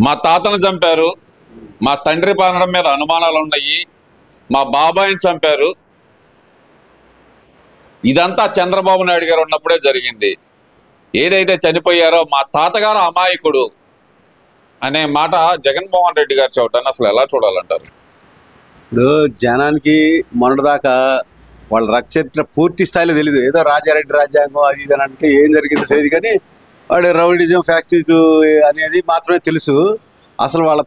మా తాతను చంపారు, మా తండ్రి పాలన మీద అనుమానాలు ఉన్నాయి, మా బాబాయిని చంపారు. ఇదంతా చంద్రబాబు నాయుడు గారు ఉన్నప్పుడే జరిగింది. ఏదైతే చనిపోయారో మా తాతగారు అమాయకుడు అనే మాట జగన్మోహన్ రెడ్డి గారు చెప్పటాన్ని అసలు ఎలా చూడాలంటారు? ఇప్పుడు జనానికి మొన్నటిదాకా వాళ్ళ రక్షణ పూర్తి స్థాయిలో తెలియదు. ఏదో రాజారెడ్డి రాజ్యాంగం అది ఇది అని అంటే ఏం జరిగిందో తెలియదు, కానీ వాడు రౌడిజం ఫ్యాక్టరీ అనేది మాత్రమే తెలుసు. అసలు వాళ్ళ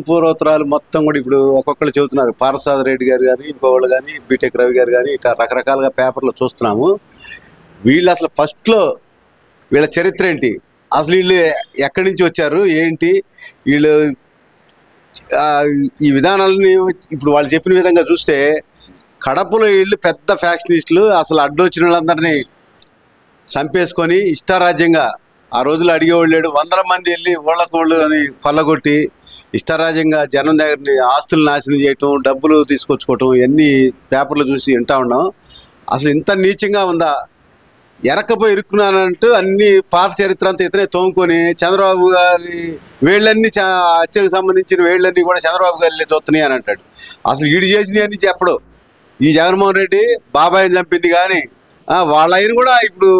పూర్వోత్తరాలు మొత్తం కూడా ఇప్పుడు ఒక్కొక్కరు చెబుతున్నారు. పారసాద రెడ్డి గారు కానీ, ఇంకోళ్ళు కానీ, బీటెక్ రవి గారు కానీ, ఇట్లా రకరకాలుగా పేపర్లో చూస్తున్నాము. వీళ్ళు అసలు ఫస్ట్లో వీళ్ళ చరిత్ర ఏంటి, అసలు వీళ్ళు ఎక్కడి నుంచి వచ్చారు ఏంటి, వీళ్ళు ఈ విధానాలని ఇప్పుడు వాళ్ళు చెప్పిన విధంగా చూస్తే కడపలో వీళ్ళు పెద్ద ఫ్యాక్షనిస్టులు. అసలు అడ్డొచ్చిన వాళ్ళందరినీ చంపేసుకొని ఇష్టారాజ్యంగా ఆ రోజులు అడిగేవాళ్ళు లేడు, వందల మంది వెళ్ళి ఓళ్ళకోళ్ళు అని కొల్లగొట్టి ఇష్టారాజ్యంగా జనం దగ్గరని ఆస్తులు నాశనం చేయటం, డబ్బులు తీసుకొచ్చుకోవటం, ఇవన్నీ పేపర్లు చూసి వింటా ఉన్నాం. అసలు ఇంత నీచంగా ఉందా? ఎరకపోయి ఇరుక్కున్నానంటూ అన్ని పాత చరిత్ర అంతా ఇతనే తోముకొని చంద్రబాబు గారి వేళ్ళన్నీ హత్యకు సంబంధించిన వేళ్ళన్నీ కూడా చంద్రబాబు గారి చూస్తున్నాయి అని అంటాడు. అసలు ఈడు చేసింది అని చెప్పడు. ఈ జగన్మోహన్ రెడ్డి బాబాయిని చంపింది కానీ వాళ్ళ ఆయన కూడా ఇప్పుడు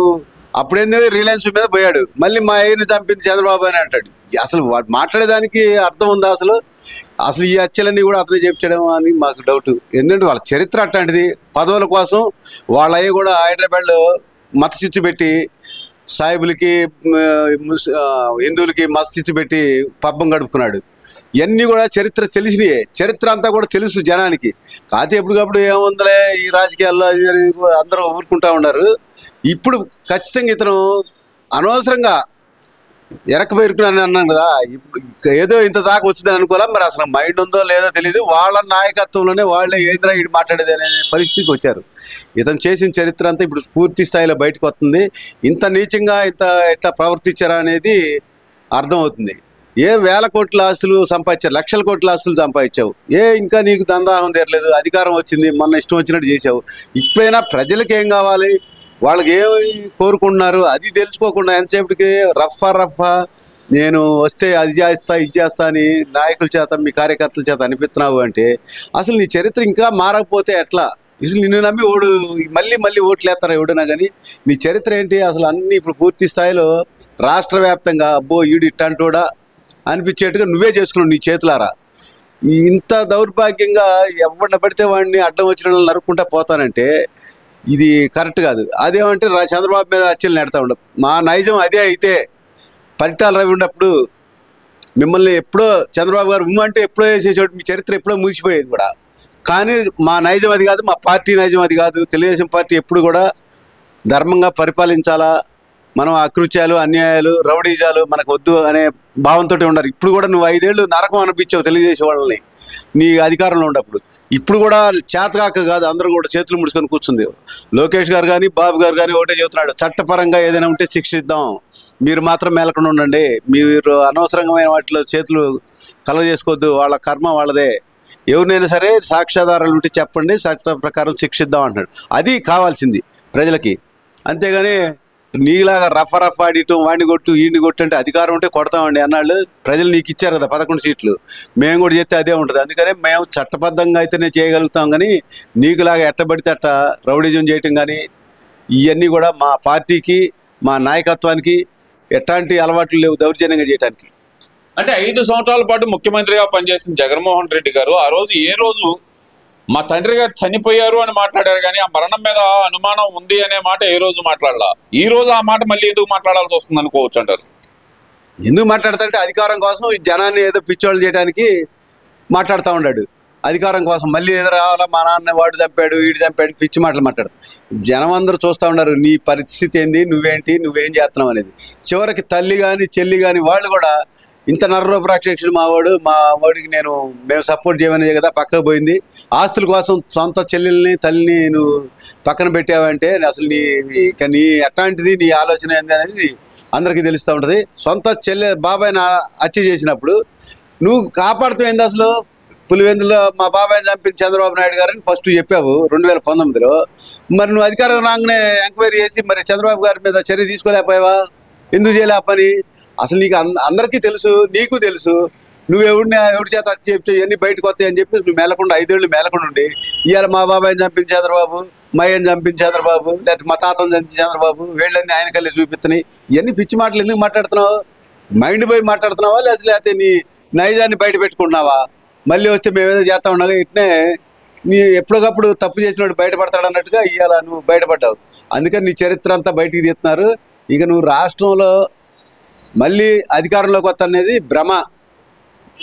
అప్పుడేందో రిలయన్స్ మీద పోయాడు, మళ్ళీ మా ఆయన్ని చంపింది చంద్రబాబు అని అంటాడు. అసలు వాడు మాట్లాడేదానికి అర్థం ఉందా? అసలు అసలు ఈ హత్యలన్నీ కూడా అతనే చెప్పడం అని మాకు డౌట్. ఎందుకంటే వాళ్ళ చరిత్ర అట్లాంటిది. పదవుల కోసం వాళ్ళ అయ్య కూడా హైదరాబాద్లో మతశిచ్చు పెట్టి సాయిబులకి హిందువులకి మతశిచ్చు పెట్టి పబ్బం గడుపుకున్నాడు. ఇవన్నీ కూడా చరిత్ర తెలిసినయే. చరిత్ర అంతా కూడా తెలుసు జనానికి. కాకపోతే ఎప్పటికప్పుడు ఏముందలే ఈ రాజకీయాల్లో అందరూ ఊరుకుంటా ఉన్నారు. ఇప్పుడు ఖచ్చితంగా ఇతను అనవసరంగా ఎరకపోయి ఇరుకున్నాను అన్నాను కదా, ఇప్పుడు ఏదో ఇంత దాకా వచ్చిందని అనుకోలే. మరి అసలు మైండ్ ఉందో లేదో తెలియదు. వాళ్ళ నాయకత్వంలోనే వాళ్ళే ఏంద్రా ఇటు మాట్లాడేది అనే పరిస్థితికి వచ్చారు. ఇతను చేసిన చరిత్ర అంతా ఇప్పుడు పూర్తి స్థాయిలో బయటకు వస్తుంది. ఇంత నీచంగా ఎట్లా ప్రవర్తించారా అనేది అర్థమవుతుంది. ఏ వేల కోట్ల ఆస్తులు సంపాదించారు, లక్షల కోట్ల ఆస్తులు సంపాదించావు. ఇంకా నీకు దందాహం తీరలేదు, అధికారం వచ్చింది, మొన్న ఇష్టం వచ్చినట్టు చేసావు. ఇప్పుడైనా ప్రజలకి ఏం కావాలి, వాళ్ళకి ఏమి కోరుకుంటున్నారు అది తెలుసుకోకుండా ఎంతసేపటికి రఫా నేను వస్తే అది చేస్తా ఇది చేస్తా అని నాయకుల చేత మీ కార్యకర్తల చేత అనిపిస్తున్నావు అంటే అసలు నీ చరిత్ర ఇంకా మారకపోతే ఎట్లా? అసలు నిన్ను నమ్మి మళ్ళీ ఓట్లు వేస్తారా ఎవడైనా కానీ? నీ చరిత్ర ఏంటి అసలు? అన్నీ ఇప్పుడు పూర్తి స్థాయిలో రాష్ట్ర వ్యాప్తంగా అబ్బో ఈడు ఇట్టంటోడా అనిపించేట్టుగా నువ్వే చేసుకున్నావు నీ చేతులారా. ఇంత దౌర్భాగ్యంగా ఎవరిని పడితే వాడిని అడ్డం వచ్చిన వాళ్ళు నరుక్కుంటా పోతానంటే ఇది కరెక్ట్ కాదు. అదేమంటే చంద్రబాబు మీద హత్యలు నెడతా ఉండవు. మా నైజం అదే అయితే పరిటాల రవి ఉన్నప్పుడు మిమ్మల్ని ఎప్పుడో చంద్రబాబు గారు అంటే ఎప్పుడో వేసేసాడు, మీ చరిత్ర ఎప్పుడో మూసిపోయేది కూడా. కానీ మా నైజం అది కాదు, మా పార్టీ నైజం అది కాదు. తెలుగుదేశం పార్టీ ఎప్పుడు కూడా ధర్మంగా పరిపాలించాలా, మనం అకృత్యాలు అన్యాయాలు రౌడీజాలు మనకు వద్దు అనే భావంతో ఉన్నారు. ఇప్పుడు కూడా నువ్వు 5 ఏళ్ళు నరకం అనిపించావు తెలుగుదేశం వాళ్ళని నీ అధికారంలో ఉన్నప్పుడు. ఇప్పుడు కూడా చేతకాక కాదు, అందరూ కూడా చేతులు ముడుచుకొని కూర్చుంది. లోకేష్ గారు కానీ బాబు గారు కానీ ఒకటే చెబుతున్నాడు, చట్టపరంగా ఏదైనా ఉంటే శిక్షిద్దాం, మీరు మాత్రం మేలకుండా ఉండండి, మీరు అనవసరమైన వాటిలో చేతులు కలవ చేసుకోవద్దు, వాళ్ళ కర్మ వాళ్ళదే, ఎవరినైనా సరే సాక్ష్యాధారాలు ఉంటే చెప్పండి, చట్ట ప్రకారం శిక్షిద్దాం అంటున్నాడు. అది కావాల్సింది ప్రజలకి. అంతేగాని నీలాగా రఫ్ ఆడిటం, వాడిని కొట్టు ఈయన్ని కొట్టు అంటే అధికారం ఉంటే కొడతామండి అన్నాళ్ళు. ప్రజలు నీకు ఇచ్చారు కదా 11 సీట్లు, మేము కూడా చేస్తే అదే ఉంటుంది. అందుకనే మేము చట్టబద్ధంగా అయితేనే చేయగలుగుతాం, కానీ నీకులాగా ఎట్టబడితే అట్ట రౌడిజం చేయటం కానీ ఇవన్నీ కూడా మా పార్టీకి మా నాయకత్వానికి ఎట్లాంటి అలవాట్లు లేవు దౌర్జన్యంగా చేయడానికి. అంటే 5 సంవత్సరాల పాటు ముఖ్యమంత్రిగా పనిచేసిన జగన్మోహన్ రెడ్డి గారు ఆ రోజు ఏ రోజు మా తండ్రి గారు చనిపోయారు అని మాట్లాడారు, కానీ ఆ మరణం మీద అనుమానం ఉంది అనే మాట ఏ రోజు మాట్లాడాల. ఈ రోజు ఆ మాట మళ్ళీ ఎందుకు మాట్లాడాల్సి వస్తుంది అనుకోవచ్చు అంటారు? ఎందుకు మాట్లాడతాడంటే అధికారం కోసం జనాన్ని ఏదో పిచ్చోళ్ళు చేయడానికి మాట్లాడుతూ ఉన్నాడు. అధికారం కోసం మళ్ళీ ఏదో రావాలా, మా నాన్న వాడు చంపాడు వీడు చంపాడు పిచ్చి మాటలు మాట్లాడతాడు. జనం అందరూ చూస్తూ ఉన్నారు నీ పరిస్థితి ఏంది, నువ్వేం చేస్తున్నావు అనేది. చివరికి తల్లి కానీ చెల్లి కానీ వాళ్ళు కూడా ఇంత నరరూప రాక్షసుడు మా వాడికి మేము సపోర్ట్ చేయమనేది కదా పక్కకు పోయింది. ఆస్తుల కోసం సొంత చెల్లెల్ని తల్లిని నువ్వు పక్కన పెట్టావంటే అసలు నీ ఎట్లాంటిది నీ ఆలోచన ఏంది అనేది అందరికీ తెలుస్తూ ఉంటుంది. సొంత బాబాయ్ని హత్య చేసినప్పుడు నువ్వు కాపాడుతూ ఏంది అసలు? పులివెందులో మా బాబాయ్ని చంపింది చంద్రబాబు నాయుడు గారని ఫస్ట్ చెప్పావు 2019లో. మరి నువ్వు అధికారం రాగానే ఎంక్వైరీ చేసి మరి చంద్రబాబు గారి మీద చర్య తీసుకోలేకపోయావా? ఎందుకు చేయలే పని? అసలు నీకు అందరికీ తెలుసు, నీకు తెలుసు. ఎవరి చేత చెప్పి ఇవన్నీ బయటకు వస్తాయి అని చెప్పి నువ్వు మేలకుండా 5 ఏళ్ళు మేలకుండా ఉండి ఇవాళ మా బాబాయ్ని చంపించి చంద్రబాబు, మా ఆయన చంపించి చంద్రబాబు, లేకపోతే మా తాతను చంపించి చంద్రబాబు, వీళ్ళన్నీ ఆయన కళ్ళే చూపిస్తున్నాయి. ఇవన్నీ పిచ్చి మాటలు ఎందుకు మాట్లాడుతున్నావు? మైండ్ పోయి మాట్లాడుతున్నావా లేకపోతే నీ నైజాన్ని బయట పెట్టుకుంటున్నావా? మళ్ళీ వస్తే మేమేదో చేస్తా ఉండగా ఇట్నే నీ ఎప్పటికప్పుడు తప్పు చేసినోడు బయటపడతాడు అన్నట్టుగా ఇవాళ నువ్వు బయటపడ్డావు. అందుకని నీ చరిత్ర అంతా బయటికి తీస్తున్నారు. ఇక నువ్వు రాష్ట్రంలో మళ్ళీ అధికారంలోకి వస్తా అనేది భ్రమ.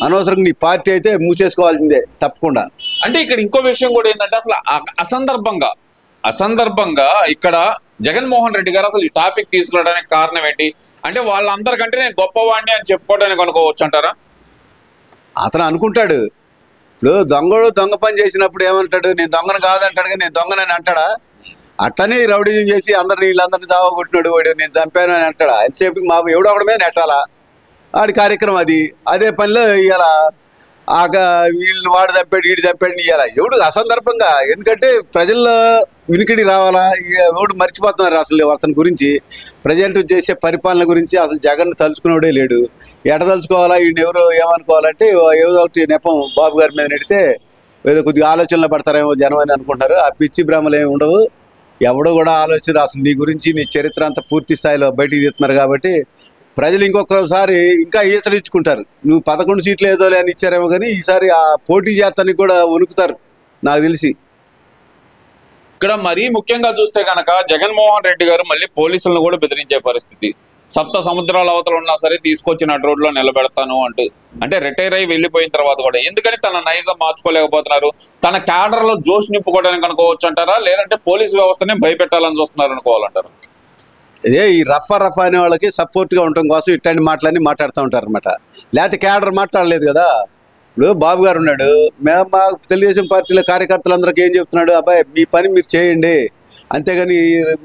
అనవసరంగా నీ పార్టీ అయితే మూసేసుకోవాల్సిందే తప్పకుండా. అంటే ఇక్కడ ఇంకో విషయం కూడా ఏంటంటే అసలు అసందర్భంగా ఇక్కడ జగన్మోహన్ రెడ్డి గారు అసలు ఈ టాపిక్ తీసుకురావడానికి కారణం ఏంటి? అంటే వాళ్ళందరికంటే నేను గొప్పవాడిని అని చెప్పుకోవడానికి అనుకోవచ్చు అంటారా? అతను అనుకుంటాడు. ఇప్పుడు దొంగ పని చేసినప్పుడు ఏమంటాడు? నేను దొంగను కాదంటాడు, కానీ నేను దొంగనని అంటాడా? అట్టనే రౌడీజం చేసి వీళ్ళందరినీ చావగొట్టినాడు వాడు, నేను చంపాను అని అంటాడా? ఎంతసేపు మా ఎవడో ఒకటి మీద నెట్టాలా వాడి కార్యక్రమం అది. అదే పనిలో ఇవాళ వీళ్ళు వాడు చంపాడు వీడు చంపాడు ఇవాళ ఎవడు అసందర్భంగా. ఎందుకంటే ప్రజల్లో వినికిడి రావాలా? ఎవడు మర్చిపోతున్నారు అసలు అతని గురించి, ప్రజెంట్ చేసే పరిపాలన గురించి. అసలు జగన్ తలుచుకునేవాడే లేడు. ఎట తలుచుకోవాలా? వీడిని ఎవరు ఏమనుకోవాలంటే ఏదో ఒకటి నెపం బాబు గారి మీద నెడితే ఏదో కొద్దిగా ఆలోచనలో పడతారేమో జనం అని అనుకుంటారు. ఆ పిచ్చి భ్రమలు ఏమి ఉండవు. ఎవడో కూడా ఆలోచన అసలు నీ గురించి నీ చరిత్ర అంతా పూర్తి స్థాయిలో బయటికి తీస్తున్నారు కాబట్టి ప్రజలు ఇంకొకసారి ఇంకా ఈసరించుకుంటారు. నువ్వు 11 సీట్లు ఏదో అని ఇచ్చారేమో కానీ ఈసారి ఆ పోటీ చేస్తానికి కూడా వణుకుతారు నాకు తెలిసి. ఇక్కడ మరీ ముఖ్యంగా చూస్తే కనుక జగన్మోహన్ రెడ్డి గారు మళ్ళీ పోలీసులను కూడా బెదిరించే పరిస్థితి. 7 సముద్రాల అవతల ఉన్నా సరే తీసుకొచ్చి నడు రోడ్లో నిలబెడతాను అంటూ. అంటే రిటైర్ అయ్యి వెళ్ళిపోయిన తర్వాత కూడా ఎందుకని తన నైజం మార్చుకోలేకపోతున్నారు? తన క్యాడర్లో జోష్ నింపుకోవడానికి అనుకోవచ్చు అంటారా? లేదంటే పోలీసు వ్యవస్థనే భయపెట్టాలని చూస్తున్నారు అనుకోవాలంటారు? ఇదే ఈ రఫా అనే వాళ్ళకి సపోర్ట్గా ఉండటం కోసం ఇట్లాంటి మాటలన్నీ మాట్లాడుతూ ఉంటారు అనమాట. లేకపోతే క్యాడర్ మాట్లాడలేదు కదా. ఇప్పుడు బాబు గారు ఉన్నాడు, మేము మా తెలుగుదేశం పార్టీలో కార్యకర్తలందరికీ ఏం చెప్తున్నాడు? అబ్బాయి మీ పని మీరు చేయండి, అంతేగాని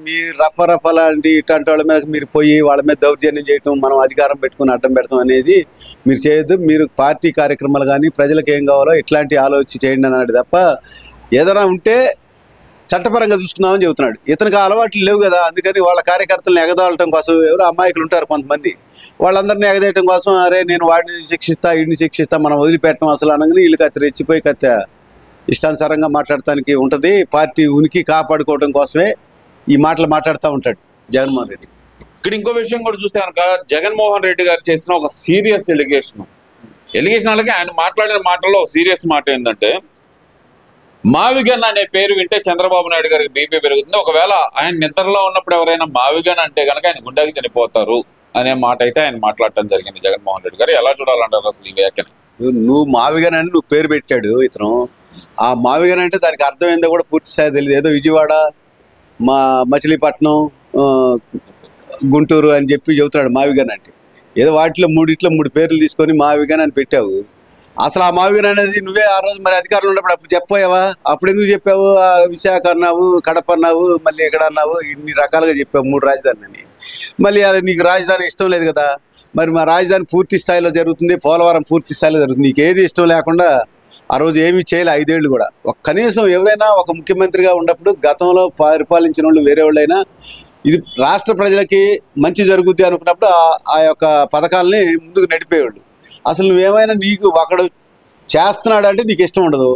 మీ రఫా లాంటి ఇట్లాంటి వాళ్ళ మీద మీరు పోయి వాళ్ళ మీద దౌర్జన్యం చేయటం, మనం అధికారం పెట్టుకుని అడ్డం పెడతాం అనేది మీరు చేయొద్దు. మీరు పార్టీ కార్యక్రమాలు కానీ ప్రజలకు ఏం కావాలో ఇట్లాంటి ఆలోచించి చేయండి అన్నాడు తప్ప ఏదైనా ఉంటే చట్టపరంగా చూసుకున్నామని చెబుతున్నాడు. ఇతనికి అలవాట్లు లేవు కదా, అందుకని వాళ్ళ కార్యకర్తలను ఎగదాలటం కోసం ఎవరు అమాయకులు ఉంటారు కొంతమంది, వాళ్ళందరినీ ఎగదేయటం కోసం అరే నేను వాడిని శిక్షిస్తా వీడిని శిక్షిస్తా మనం వదిలిపెట్టడం అసలు అనగానే వీళ్ళు రెచ్చిపోయి ఇష్టానుసారంగా మాట్లాడటానికి ఉంటుంది. పార్టీ ఉనికి కాపాడుకోవడం కోసమే ఈ మాటలు మాట్లాడుతూ ఉంటాడు జగన్మోహన్ రెడ్డి. ఇక్కడ ఇంకో విషయం కూడా చూస్తే కనుక జగన్మోహన్ రెడ్డి గారు చేసిన ఒక సీరియస్ ఎలిగేషన్ అలాగే ఆయన మాట్లాడిన మాటల్లో సీరియస్ మాట ఏంటంటే మావిగన్ అనే పేరు వింటే చంద్రబాబు నాయుడు గారికి బీపీ పెరుగుతుంది, ఒకవేళ ఆయన నిద్రలో ఉన్నప్పుడు ఎవరైనా మావిగన్ అంటే కనుక ఆయన గుండెకి చనిపోతారు అనే మాట అయితే ఆయన మాట్లాడటం జరిగింది. జగన్మోహన్ రెడ్డి గారు ఎలా చూడాలంటారు అసలు ఈ వ్యాఖ్యని? నువ్వు మావిగన్ అని నువ్వు పేరు పెట్టాడు ఇతను. ఆ మావిగన్ అంటే దానికి అర్థం ఏందో కూడా పూర్తి స్థాయి తెలియదు. ఏదో విజయవాడ, మచిలీపట్నం, గుంటూరు అని చెప్పి చెబుతున్నాడు మావిగన్ అంటే. ఏదో వాటిలో 3 పేర్లు తీసుకొని మావిగన్ అని పెట్టావు. అసలు ఆ మావిగన్ అనేది నువ్వే ఆ రోజు మరి అధికారంలో ఉన్నప్పుడు అప్పుడు చెప్పావా? అప్పుడు ఎందుకు చెప్పావు? విశాఖ అన్నావు, కడప అన్నావు, మళ్ళీ ఎక్కడ అన్నావు, ఇన్ని రకాలుగా చెప్పావు 3 రాజధానులని. మళ్ళీ నీకు రాజధాని ఇష్టం లేదు కదా. మరి మా రాజధాని పూర్తి స్థాయిలో జరుగుతుంది, పోలవరం పూర్తి స్థాయిలో జరుగుతుంది. నీకు ఏది ఇష్టం లేకుండా ఆ రోజు ఏమీ చేయలే 5 ఏళ్ళు కూడా. కనీసం ఎవరైనా ఒక ముఖ్యమంత్రిగా ఉన్నప్పుడు గతంలో పరిపాలించిన వాళ్ళు వేరే వాళ్ళైనా ఇది రాష్ట్ర ప్రజలకి మంచి జరుగుద్ది అనుకున్నప్పుడు ఆ యొక్క పథకాలని ముందుకు నడిపేవాళ్ళు. అసలు నువ్వేమైనా నీకు ఒకడు చేస్తున్నాడు అంటే నీకు ఇష్టం ఉండదు.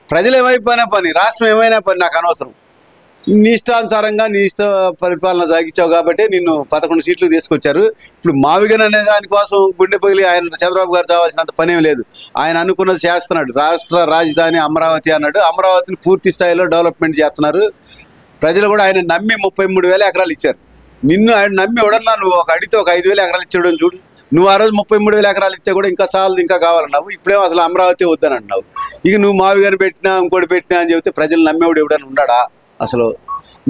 ప్రజలు ఏమైపోయినా పని, రాష్ట్రం ఏమైనా పని నాకు అనవసరం. నీ ఇష్టానుసారంగా నీ ఇష్ట పరిపాలన సాగించావు కాబట్టి నిన్ను 11 సీట్లు తీసుకొచ్చారు. ఇప్పుడు మావిగన్ అనే దానికోసం గుండె పగిలి ఆయన చంద్రబాబు గారు కావాల్సినంత పనేం లేదు. ఆయన అనుకున్నది చేస్తున్నాడు. రాష్ట్ర రాజధాని అమరావతి అన్నాడు, అమరావతిని పూర్తి స్థాయిలో డెవలప్మెంట్ చేస్తున్నారు. ప్రజలు కూడా ఆయన నమ్మి 33,000 ఎకరాలు ఇచ్చారు. నిన్ను ఆయన నమ్మి ఎవడన్నా నువ్వు అడిగితే ఒక 5,000 ఎకరాలు ఇచ్చాడు చూడు. నువ్వు ఆ రోజు 33,000 ఎకరాలు ఇస్తే కూడా ఇంకా చాలు ఇంకా కావాలన్నావు. ఇప్పుడేమో అసలు అమరావతి వద్దని అంటున్నావు. ఇక నువ్వు మావిగని పెట్టినా ఇంకోటి పెట్టినా అని చెబితే ప్రజలు నమ్మేవాడు ఎవడని ఉన్నాడా? అసలు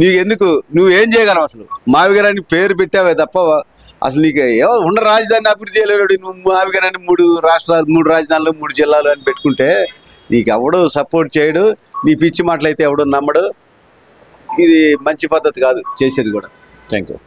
నీకెందుకు? నువ్వేం చేయగలవు? అసలు మావిగని పేరు పెట్టావే తప్ప అసలు నీకు ఏమో ఉన్న రాజధానిని అభివృద్ధి చేయలేడు. నువ్వు మావిగని 3 రాష్ట్రాలు 3 రాజధానులు 3 జిల్లాలు అని పెట్టుకుంటే నీకు ఎవడు సపోర్ట్ చేయడు. నీ పిచ్చి మాటలు అయితే ఎవడు నమ్మడు. ఇది మంచి పద్ధతి కాదు చేసేది కూడా. Thank you.